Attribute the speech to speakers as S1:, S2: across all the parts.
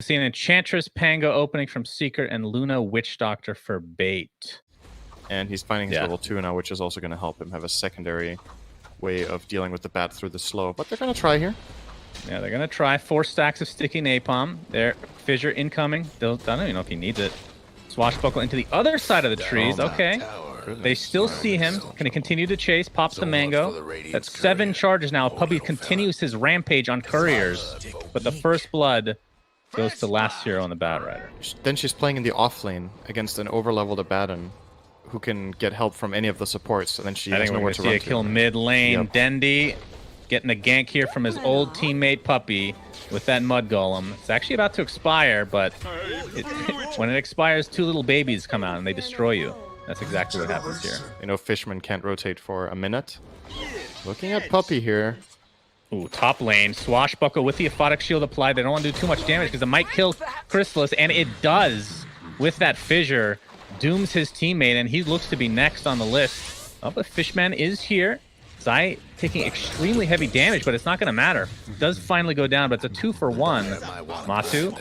S1: see an Enchantress Pango opening from Secret and Luna Witch Doctor for bait.
S2: And he's finding his level 2 now, which is also going to help him have a secondary way of dealing with the bat through the slow. But they're going to try here.
S1: Yeah, they're going to try 4 stacks of sticky napalm. Their fissure incoming. I don't even know if he needs it. Swashbuckle into the other side of the trees. Okay. They still see him. Can he continue to chase? Pops the mango. That's 7 charges now. Puppey continues his rampage on couriers. But the first blood goes to last hero on the Bat Rider.
S2: Then she's playing in the off lane against an over-leveled Abaddon who can get help from any of the supports. And then she has nowhere to run to.
S1: I think we're going to see a kill mid lane. Yep. DENDI getting a gank here from his old teammate Puppey with that Mud Golem. It's actually about to expire, but when it expires, 2 little babies come out and they destroy you. That's exactly what happens here.
S2: You know, Fishman can't rotate for a minute. Looking at Puppey here.
S1: Ooh, top lane. Swashbuckle with the Aphotic Shield applied. They don't want to do too much damage because it might kill Chrysalis, and it does with that fissure. Dooms his teammate, and he looks to be next on the list. Oh, but Fishman is here. Zai taking extremely heavy damage, but it's not going to matter. It does finally go down, but it's a 2-for-1. Matu.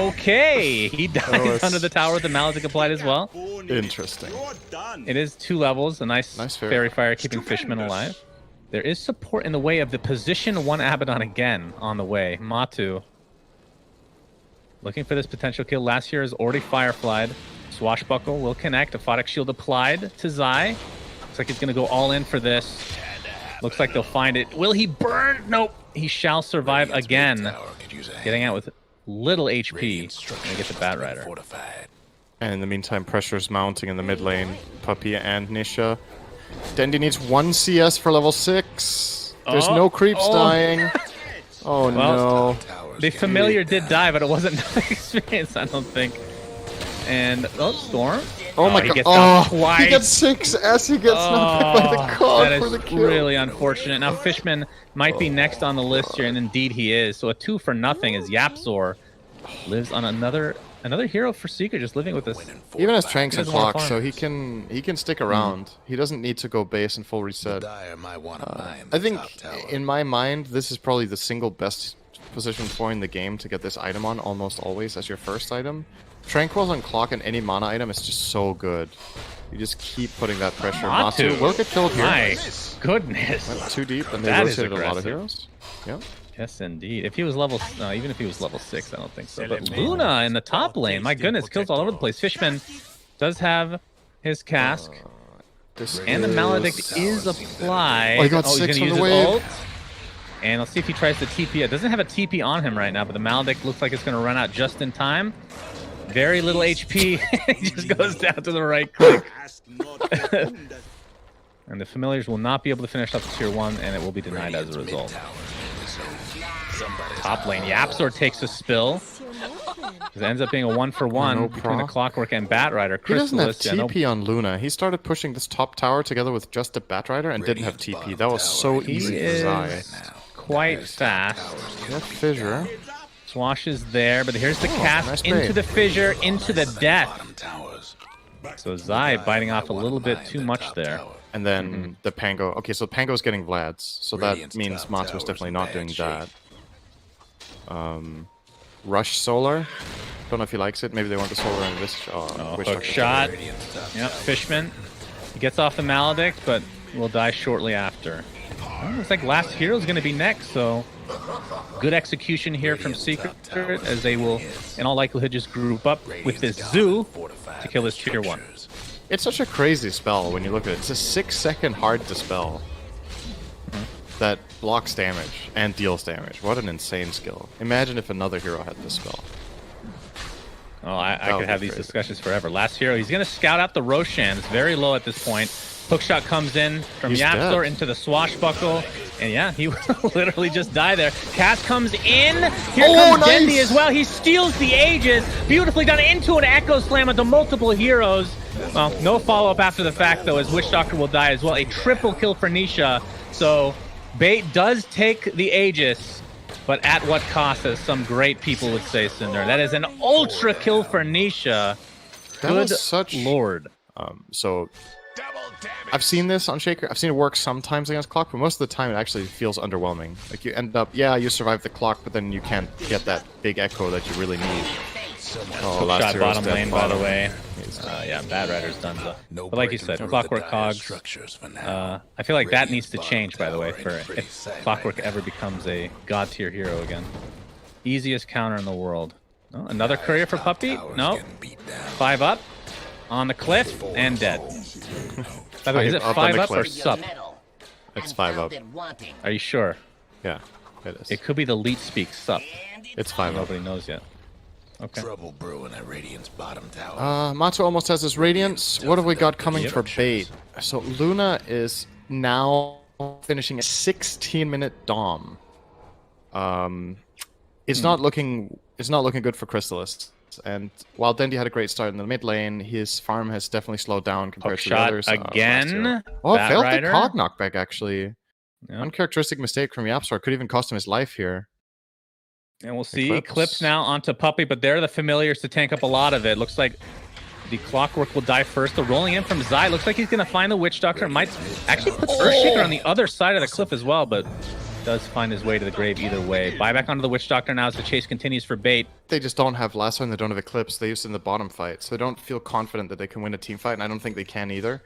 S1: Okay. He dies under the tower with the Maledict applied as well.
S2: Interesting.
S1: It is 2 levels. A nice fairy fire keeping Fishman alive. There is support in the way of the position 1 Abaddon again on the way. Matu looking for this potential kill. Last here is already fireflied. Swashbuckle will connect. Aphotic Shield applied to Zai. Looks like he's going to go all in for this. Looks like they'll find it. Will he burn? Nope. He shall survive again. Getting out with little HP. Going to get the Bat Rider.
S2: And in the meantime, pressure's mounting in the mid lane. Puppey and Nisha. DENDI needs 1 CS for level 6. There's no creeps dying. Oh, no.
S1: The familiar did die, but it wasn't nothing experience, I don't think. And, Storm.
S2: Oh my god. He gets 6 as he gets knocked by the cog for the kill.
S1: That is really unfortunate. Now, Fishman might be next on the list here, and indeed he is. So a 2-for-0 as Yapzor lives on another hero for Secret, just living with this.
S2: Even as Tranks and clock, so he can stick around. He doesn't need to go base and full reset. I think, in my mind, this is probably the single best position for in the game to get this item on almost always as your first item. Tranquils on clock and any mana item is just so good. You just keep putting that pressure. Matu will get killed here.
S1: My goodness.
S2: Went too deep and they rotated a lot of heroes. Yep.
S1: Yes, indeed. If he was level, even if he was level 6, I don't think so. But Luna in the top lane, my goodness, kills all over the place. Fishman does have his cask, and the Maledict is applied.
S2: Oh, he got 6 on the wave. Ult.
S1: And let's see if he tries to TP. It doesn't have a TP on him right now, but the Maledict looks like it's going to run out just in time. Very little HP. He just goes down to the right click. And the familiars will not be able to finish up to tier 1, and it will be denied as a result. Top lane, Yapzor takes a spill. It ends up being a 1-for-1 between the Clockwork and Bat Rider.
S2: He doesn't have TP on Luna. He started pushing this top tower together with just the Bat Rider and didn't have TP. That was so easy for Zai.
S1: Quite fast.
S2: That fissure.
S1: Swash is there, but here's the cast into the fissure, into the death. So Zai biting off a little bit too much there.
S2: And then the Pango. Okay, so Pango's getting Vlad's, so that means Matu's definitely not doing that. Rush Solar. Don't know if he likes it. Maybe they want the Solar in this.
S1: Hook shot. Yep, Fishman. He gets off the Maledict, but will die shortly after. Looks like last hero is going to be next, so good execution here from Secret as they will, in all likelihood, just group up with this Zoo to kill this tier 1.
S2: It's such a crazy spell when you look at it. It's a 6-second hard dispel that blocks damage and deals damage. What an insane skill. Imagine if another hero had this spell.
S1: Oh, I could have these discussions forever. Last hero, he's going to scout out the Roshan. It's very low at this point. Hookshot comes in from Yapzor into the Swashbuckle. And yeah, he will literally just die there. Cass comes in. Here comes DENDI as well. He steals the Aegis. Beautifully done into an Echo Slam onto multiple heroes. Well, no follow-up after the fact, though, as Witch Doctor will die as well. A triple kill for Nisha. So Bait does take the Aegis, but at what cost, as some great people would say, SyndereN. That is an ultra kill for Nisha.
S2: That was such
S1: lord.
S2: So I've seen this on Shaker. I've seen it work sometimes against Clock, but most of the time it actually feels underwhelming. Like you end up, yeah, you survive the Clock, but then you can't get that big echo that you really need.
S1: Oh, last shot bottom lane, by the way. Yeah, Bad Rider's done though. But like you said, Clockwork Cogs. I feel like that needs to change, by the way, for if Clockwork ever becomes a god tier hero again. Easiest counter in the world. Oh, another courier for Puppey? No. 5 up on the cliff and dead. By the way, is it 5 up or sup?
S2: It's 5 up.
S1: Are you sure?
S2: Yeah, it is.
S1: It could be the leet speak sup.
S2: It's 5 up.
S1: Nobody knows yet. Okay.
S3: Trouble brewing at Radiant's bottom tower.
S2: Matsu almost has his Radiance. What have we got coming for bait? So Luna is now finishing a 16-minute Dom. It's not looking good for Crystalist. And while DENDI had a great start in the mid lane, his farm has definitely slowed down compared to the others.
S1: Again.
S2: Oh, failed the Cog knockback actually. Yeah. Uncharacteristic mistake from Yapsor. Could even cost him his life here.
S1: And we'll see Eclipse now onto Puppey, but they're the familiars to tank up a lot of it. Looks like the Clockwork will die first. The rolling in from Zai looks like he's going to find the Witch Doctor. Might actually put Earthshaker on the other side of the cliff as well, but does find his way to the grave either way. Buyback onto the Witch Doctor now as the chase continues for bait.
S2: They just don't have Lasso and they don't have Eclipse. They used it in the bottom fight, so they don't feel confident that they can win a team fight, and I don't think they can either.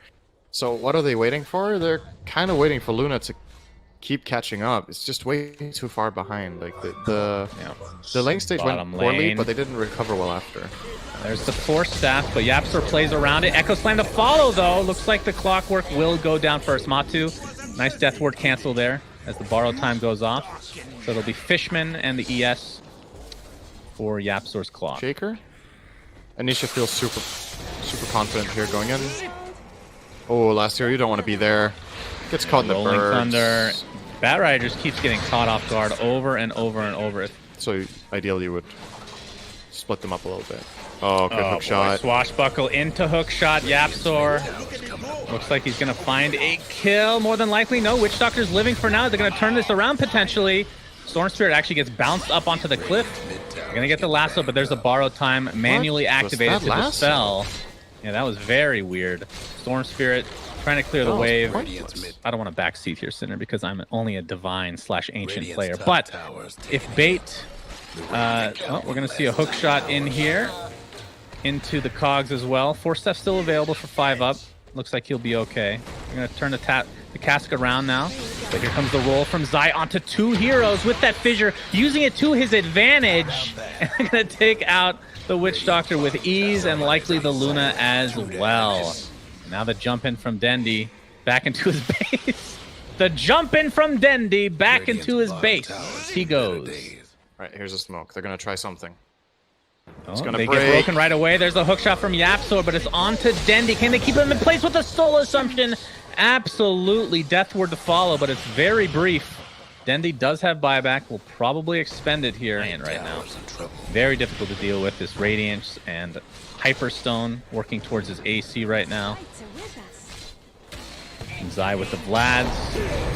S2: So what are they waiting for? They're kind of waiting for Luna to keep catching up. It's just way too far behind. Like the lane stage went poorly, but they didn't recover well after.
S1: There's the Force Staff, but Yapsor plays around it. Echo Slam to follow though. Looks like the Clockwork will go down first. Matu, nice Death Ward cancel there as the borrow time goes off. So it'll be Fishman and the ES for Yapsor's Clock.
S2: Shaker? Anisha feels super confident here going in. Oh, last year you don't want to be there. Gets caught in the
S1: Rolling
S2: birds.
S1: Thunder. Bat Rider just keeps getting caught off guard over and over and over.
S2: So ideally you would split them up a little bit. Oh, good hook shot.
S1: Swashbuckle into hook shot. Yapsor. Looks like he's going to find a kill. More than likely, no. Witch Doctor's living for now. They're going to turn this around potentially. Storm Spirit actually gets bounced up onto the cliff. They're going to get the lasso, but there's a borrow time manually activated to dispel. Yeah, that was very weird. Storm Spirit trying to clear the wave. I don't want to backseat here, Cinder, because I'm only a divine / ancient player. But if bait, we're going to see a hook shot in here into the cogs as well. Force Staff still available for 5 up. Looks like he'll be okay. We're going to turn the cask around now. But here comes the roll from Zai onto 2 heroes with that fissure, using it to his advantage. And they're going to take out the Witch Doctor with ease and likely the Luna as well. Now the jump in from DENDI back into his base. The jump in from DENDI back into his base. He goes.
S2: All right, here's a smoke. They're going to try something.
S1: It's gonna get broken right away. There's a hook shot from Yapsor, but it's on to DENDI. Can they keep him in place with a soul assumption? Absolutely. Death Ward to follow, but it's very brief. DENDI does have buyback. Will probably expend it here right now. Very difficult to deal with. This Radiance and Hyperstone working towards his AC right now. Zai with the Vlads.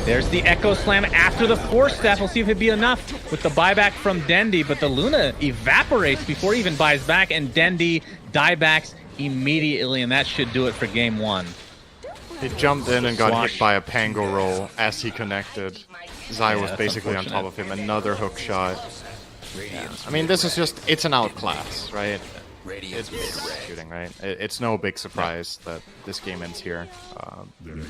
S1: There's the Echo Slam after the Force Staff. We'll see if it'd be enough with the buyback from DENDI, but the Luna evaporates before he even buys back, and DENDI diebacks immediately, and that should do it for game 1.
S2: He jumped in and got hit by a Pango roll as he connected. Zai was basically on top of him. Another hook shot. Yeah. I mean, this is just, it's an outclass, right? It's shooting, right? It's no big surprise that this game ends here.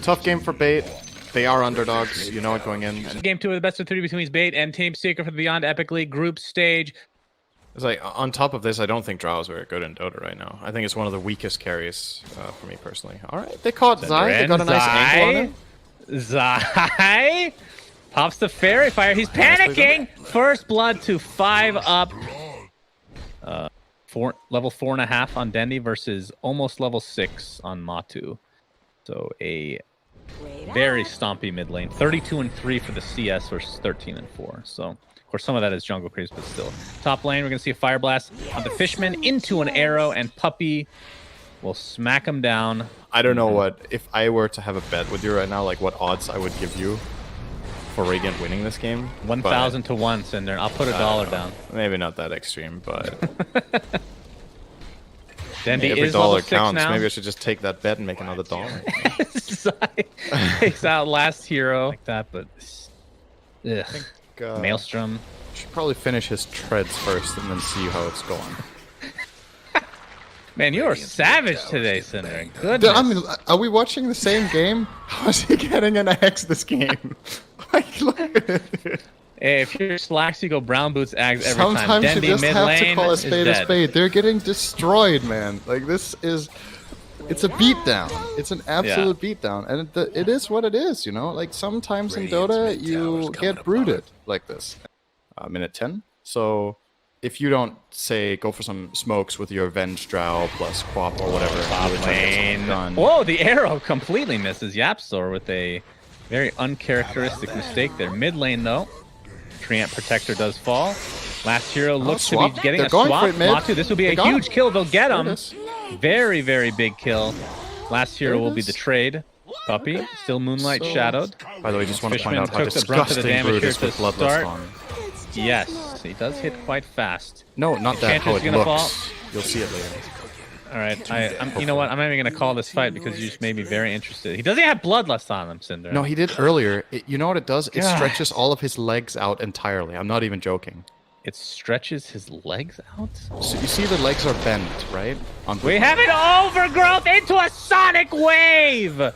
S2: Tough game for bait. They are underdogs, you know it going in.
S1: Game 2 of the best of 3 between bait and Team Secret for the Beyond Epic League group stage.
S2: It's like, on top of this, I don't think Drow is very good in Dota right now. I think it's one of the weakest carries for me personally. All right, they caught Zai. They got a nice angle on him.
S1: Zai pops the Fairy Fire. He's panicking. First blood to 5 up. Level 4.5 on DENDI versus almost level 6 on Matu. So a very stompy mid lane. 32-3 for the CS versus 13-4. So of course some of that is jungle creeps, but still. Top lane, we're gonna see a Fire Blast on the Fishman into an arrow, and Puppey will smack him down.
S2: I don't know what, if I were to have a bet with you right now, like what odds I would give you for Radiant winning this game.
S1: 1,000 to 1, Cinder. I'll put $1 down.
S2: Maybe not that extreme, but
S1: DENDI
S2: Every
S1: is
S2: dollar
S1: level 6
S2: counts.
S1: now.
S2: Maybe I should just take that bet and make another dollar.
S1: Zai takes out last hero like that, but ugh. Maelstrom.
S4: Should probably finish his treads first and then see how it's going.
S1: Man, you are savage today, SyndereN. Goodness.
S4: I mean, are we watching the same game? How is he getting an X this game? Like, look at it.
S1: Hey, if you're slacks, you go brown boots Ags every
S4: Sometimes
S1: time.
S4: you
S1: DENDI
S4: just
S1: mid
S4: have
S1: lane
S4: to call a
S1: is
S4: spade
S1: dead.
S4: a spade. They're getting destroyed, man. Like, this is... It's a beatdown. It's an absolute beatdown. And it is what it is, you know? Like, sometimes in Dota, you get brooded like this. Minute 10. So, if you don't, say, go for some smokes with your Venge Drow plus Quap or whatever.
S1: Top lane.
S4: Done.
S1: Whoa, the arrow completely misses Yapstor with a very uncharacteristic mistake there. Mid lane, though. Treant Protector does fall. Last hero looks to be getting a swap. Matu, this will be a huge kill. They'll get him. Very, very big kill. Last hero will be the trade. Puppey, still Moonlight shadowed.
S2: By the way, just want to point
S1: Fishman
S2: out how
S1: took the brunt of the
S2: disgusting
S1: damage
S2: Brood
S1: here
S2: is
S1: to
S2: with Bloodless
S1: start.
S2: on.
S1: Yes, he does hit quite fast.
S2: No, not that. How
S1: Enchantress
S2: it
S1: gonna
S2: looks.
S1: fall.
S2: You'll see it later.
S1: All right, you know what? I'm not even gonna call this fight because you just made me very interested. He doesn't have Bloodlust on him, SyndereN.
S2: No, he did earlier. You know what it does? It
S1: God.
S2: stretches all of his legs out entirely. I'm not even joking.
S1: It stretches his legs out.
S2: So you see the legs are bent, right?
S1: We have an overgrowth into a sonic wave.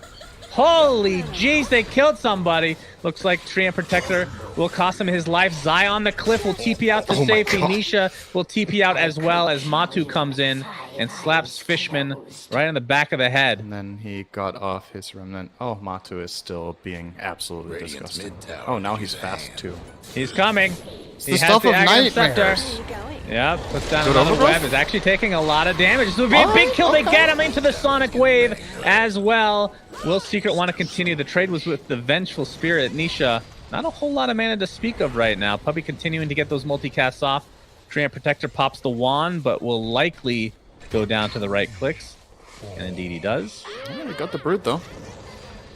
S1: Holy jeez, they killed somebody. Looks like Treant Protector will cost him his life. Zai on the cliff will TP out to safety. Nisha will TP out as well as Matu comes in and slaps Fishman right in the back of the head.
S2: And then he got off his remnant. Oh, Matu is still being absolutely disgusting. Oh, now he's fast too.
S1: He's coming. He
S4: the
S1: has
S4: stuff
S1: the
S4: of
S1: Aggro Scepter.
S4: nightmares.
S1: Yeah, puts down another web. Is actually taking a lot of damage. This will be a big kill. They get him into the Sonic Wave as well. Will Secret want to continue? The trade was with the Vengeful Spirit. Nisha, not a whole lot of mana to speak of right now. Puppey continuing to get those multicasts off. Treant Protector pops the wand, but will likely go down to the right clicks. And indeed he does.
S2: Yeah, we got the Brood though.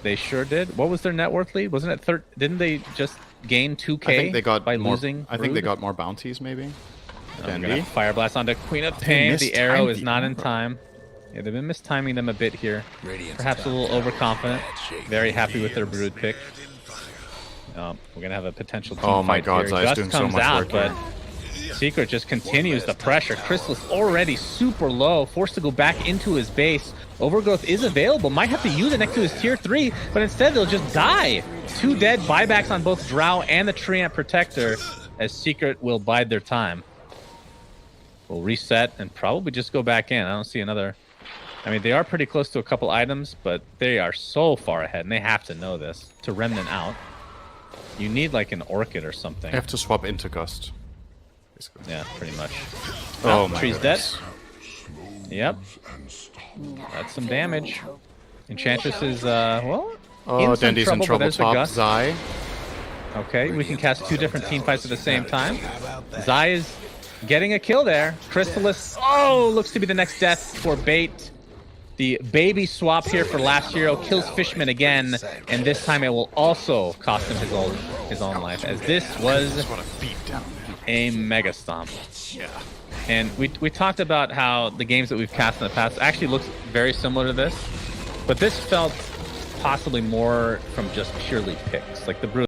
S1: They sure did. What was their net worth lead? Wasn't it didn't they just gain 2k
S2: I think they got
S1: by
S2: more,
S1: losing
S2: I think they
S1: Brood?
S2: got more bounties, maybe.
S1: I'm gonna have Fire Blast onto Queen of Pain. The arrow is not in time. Yeah, they've been mistiming them a bit here. Perhaps a little overconfident. Very happy with their Brood pick. We're gonna have a potential team
S2: Oh my
S1: fight
S2: God,
S1: here.
S2: Zai's
S1: Gust
S2: doing so
S1: comes
S2: much
S1: out,
S2: work
S1: but
S2: here.
S1: Secret just continues the pressure. Crystal's already super low, forced to go back into his base. Overgrowth is available. Might have to use it next to his tier 3, but instead they'll just die. 2 dead buybacks on both Drow and the Treant Protector, as Secret will bide their time. We'll reset and probably just go back in. I don't see another... I mean, they are pretty close to a couple items, but they are so far ahead, and they have to know this. To Remnant out, you need like an Orchid or something.
S2: I have to swap into Gust. Basically.
S1: Yeah, pretty much.
S2: Oh my
S1: Tree's
S2: goodness.
S1: dead. Yep. That's some damage. Enchantress is, well...
S2: Oh,
S1: some
S2: DENDI's in
S1: but
S2: trouble
S1: there's the
S2: top.
S1: Gust.
S2: Zai.
S1: Okay, we can cast 2 different team fights at the same time. Zai is getting a kill there. Crystallis, looks to be the next death for Bait. The baby swap here for last hero kills Fishman again, and this time it will also cost him his own life, as this was a mega stomp.
S2: Yeah.
S1: And we talked about how the games that we've cast in the past actually looks very similar to this, but this felt possibly more from just purely picks. Like the Brood